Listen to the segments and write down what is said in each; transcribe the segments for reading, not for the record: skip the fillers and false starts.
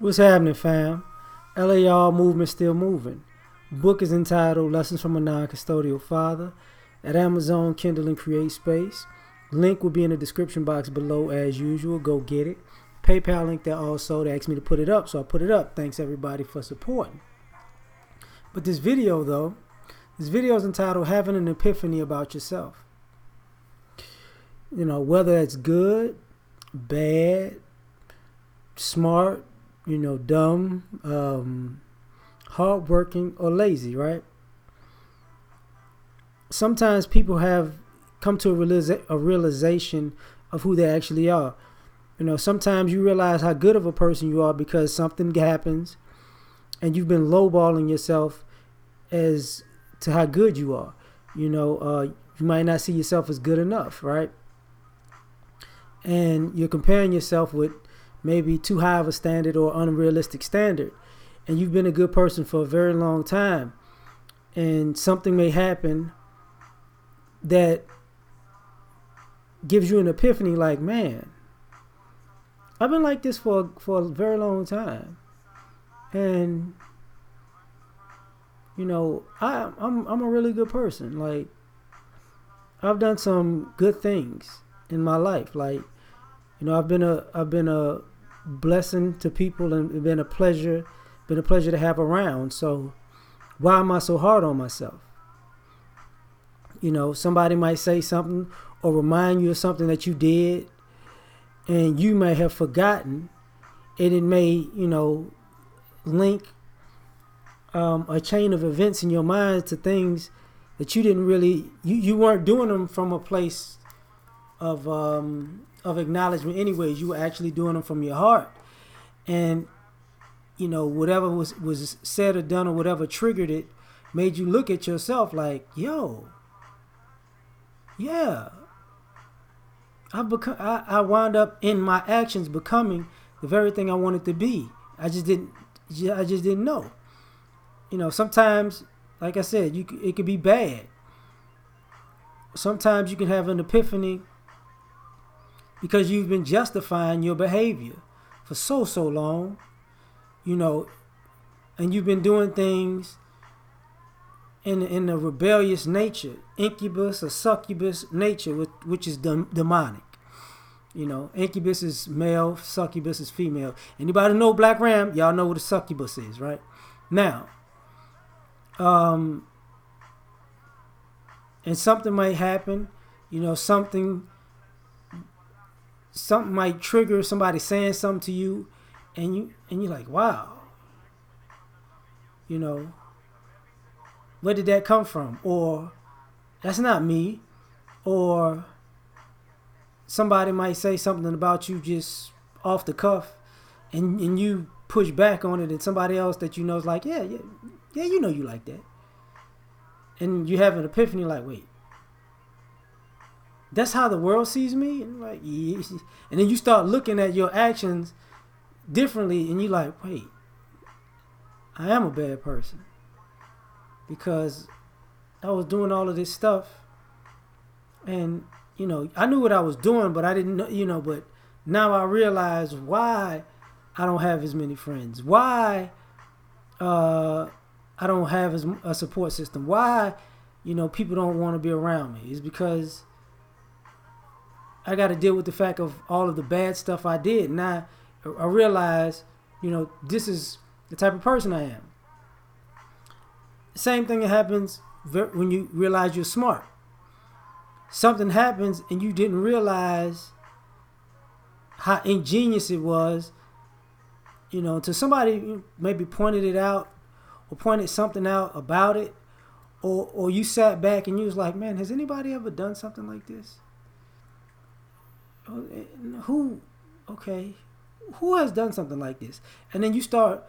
What's happening, fam? L.A.R. movement still moving. Book is entitled Lessons from a Non-Custodial Father at Amazon, Kindle, and Create Space. Link will be in the description box below as usual. Go get it. PayPal link there also. They asked me to put it up, so I put it up. Thanks everybody for supporting. But this video is entitled Having an Epiphany About Yourself. You know, whether it's good, bad, smart, dumb, hardworking, or lazy, right? Sometimes people have come to a realization of who they actually are. Sometimes you realize how good of a person you are because something happens and you've been lowballing yourself as to how good you are. You might not see yourself as good enough, right? And you're comparing yourself with maybe too high of a standard or unrealistic standard. And you've been a good person for a very long time. And something may happen that gives you an epiphany like, man, I've been like this for a very long time. And, I'm a really good person. Like, I've done some good things in my life. Like, I've been a blessing to people and been a pleasure to have around. So why am I so hard on myself? Somebody might say something or remind you of something that you did and you may have forgotten, and it may, link a chain of events in your mind to things that you didn't really, you weren't doing them from a place of acknowledgement anyways. You were actually doing them from your heart. And whatever was said or done or whatever triggered it made you look at yourself like, yo, yeah, I wound up in my actions becoming the very thing I wanted to be. I just didn't know. Sometimes, like I said, it could be bad. Sometimes you can have an epiphany because you've been justifying your behavior for so long, and you've been doing things in a rebellious nature, incubus or succubus nature, which is demonic. Incubus is male, succubus is female. Anybody know Black Ram? Y'all know what a succubus is, right? Now, and something might happen, something might trigger somebody saying something to you, and you're like, wow, where did that come from? Or that's not me. Or somebody might say something about you just off the cuff, and you push back on it, and somebody else that you know is like, yeah, you like that. And you have an epiphany like, wait, that's how the world sees me? And like, yeah. And then you start looking at your actions differently, and you're like, wait, I am a bad person because I was doing all of this stuff, and I knew what I was doing, but I didn't know, but now I realize why I don't have as many friends, why I don't have a support system, why people don't want to be around me. It's because I got to deal with the fact of all of the bad stuff I did. Now I realize, this is the type of person I am. Same thing that happens when you realize you're smart. Something happens and you didn't realize how ingenious it was, to somebody maybe pointed it out or pointed something out about it, or you sat back and you was like, man, has anybody ever done something like this? Who has done something like this? And then you start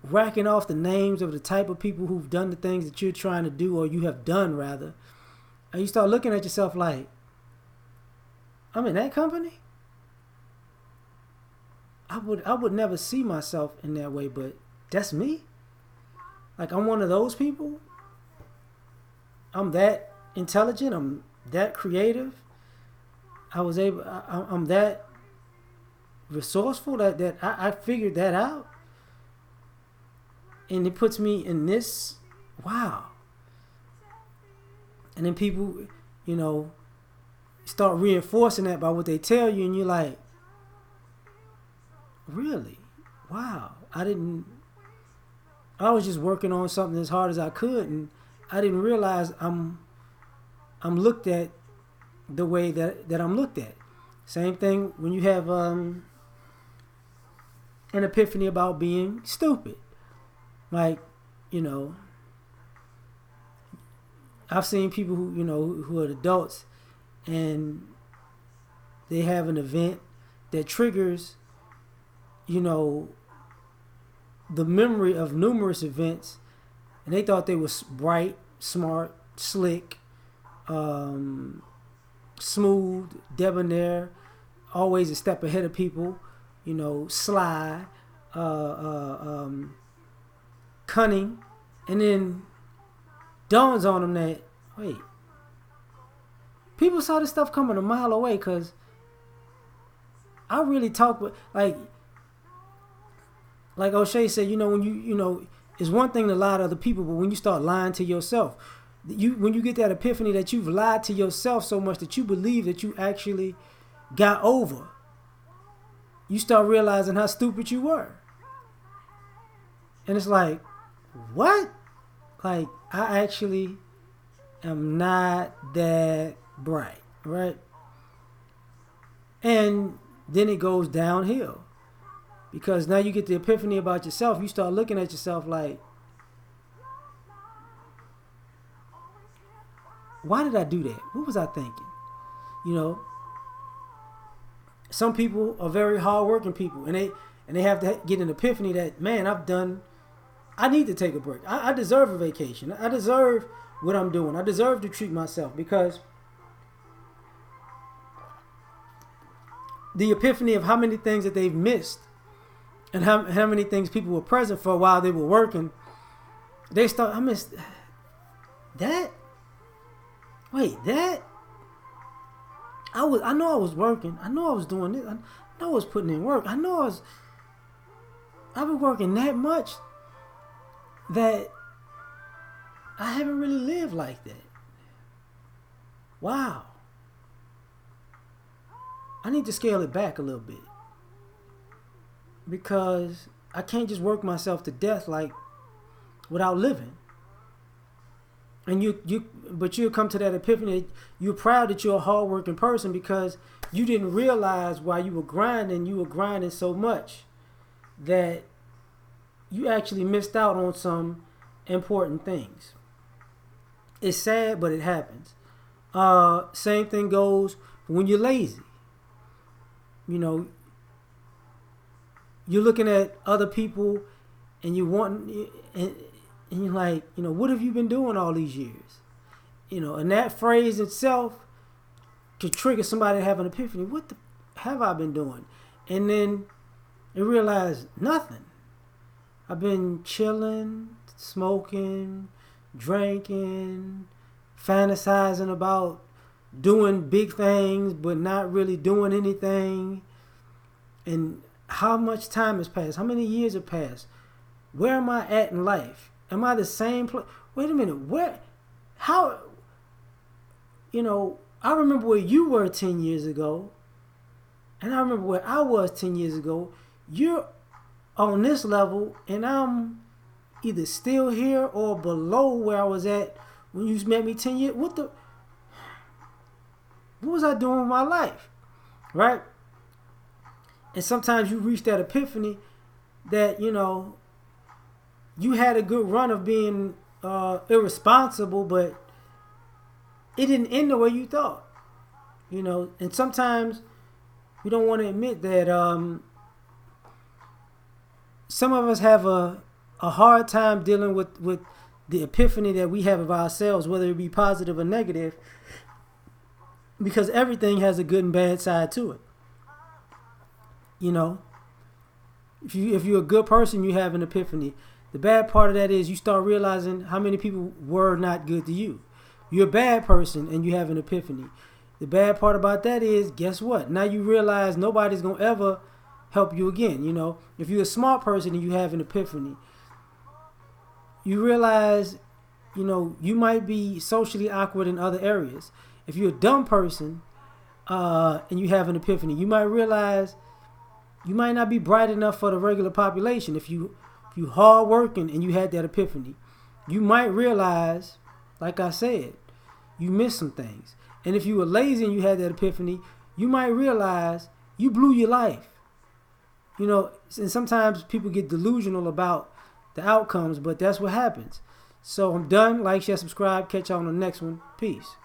racking off the names of the type of people who've done the things that you're trying to do, or you have done rather, and you start looking at yourself like, I'm in that company? I would never see myself in that way, but that's me? Like, I'm one of those people? I'm that intelligent? I'm that creative? I'm that resourceful that I figured that out? And it puts me in this, wow. And then people, you know, start reinforcing that by what they tell you, and you're like, really? Wow. I was just working on something as hard as I could, and I didn't realize I'm looked at the way that I'm looked at. Same thing when you have an epiphany about being stupid. Like, you know, I've seen people who, you know, who are adults, and they have an event that triggers, you know, the memory of numerous events, and they thought they was bright, smart, slick, smooth, debonair, always a step ahead of people, you know, sly, cunning, and then dawns on them that, wait, people saw this stuff coming a mile away, because I really talk with, like O'Shea said, you know, when you know, it's one thing to lie to other people, but when you start lying to yourself, when you get that epiphany that you've lied to yourself so much that you believe that you actually got over, you start realizing how stupid you were. And it's like, what? Like, I actually am not that bright, right? And then it goes downhill, because now you get the epiphany about yourself. You start looking at yourself like, why did I do that? What was I thinking? You know, some people are very hardworking people, and they have to get an epiphany that, man, I need to take a break. I deserve a vacation. I deserve what I'm doing. I deserve to treat myself, because the epiphany of how many things that they've missed, and how many things people were present for while they were working, they start, I missed that. Wait, that? I know I was working. I know I was doing this. I know I was putting in work. I've been working that much that I haven't really lived like that. Wow. I need to scale it back a little bit, because I can't just work myself to death like without living. And but you'll come to that epiphany. You're proud that you're a hardworking person, because you didn't realize while you were grinding so much that you actually missed out on some important things. It's sad, but it happens. Same thing goes when you're lazy. You know, you're looking at other people, and you want, and you're like, you know, what have you been doing all these years? You know, and that phrase itself could trigger somebody to have an epiphany. What the have I been doing? And then they realize nothing. I've been chilling, smoking, drinking, fantasizing about doing big things, but not really doing anything. And how much time has passed? How many years have passed? Where am I at in life? Am I the same place? Wait a minute. Where? How? You know, I remember where you were 10 years ago, and I remember where I was 10 years ago. You're on this level, and I'm either still here or below where I was at when you met me 10 years. What was I doing with my life? Right? And sometimes you reach that epiphany that, you know, you had a good run of being irresponsible, but it didn't end the way you thought. You know, and sometimes we don't want to admit that some of us have a hard time dealing with the epiphany that we have of ourselves, whether it be positive or negative, because everything has a good and bad side to it. You know, if you're a good person, you have an epiphany. The bad part of that is you start realizing how many people were not good to you. You're a bad person and you have an epiphany. The bad part about that is, guess what? Now you realize nobody's going to ever help you again. You know, if you're a smart person and you have an epiphany, you realize, you might be socially awkward in other areas. If you're a dumb person and you have an epiphany, you might realize you might not be bright enough for the regular population. If you hard working and you had that epiphany, you might realize, like I said, you missed some things. And if you were lazy and you had that epiphany, you might realize you blew your life. And sometimes people get delusional about the outcomes, but that's what happens. So I'm done. Like, share, subscribe. Catch y'all on the next one. Peace.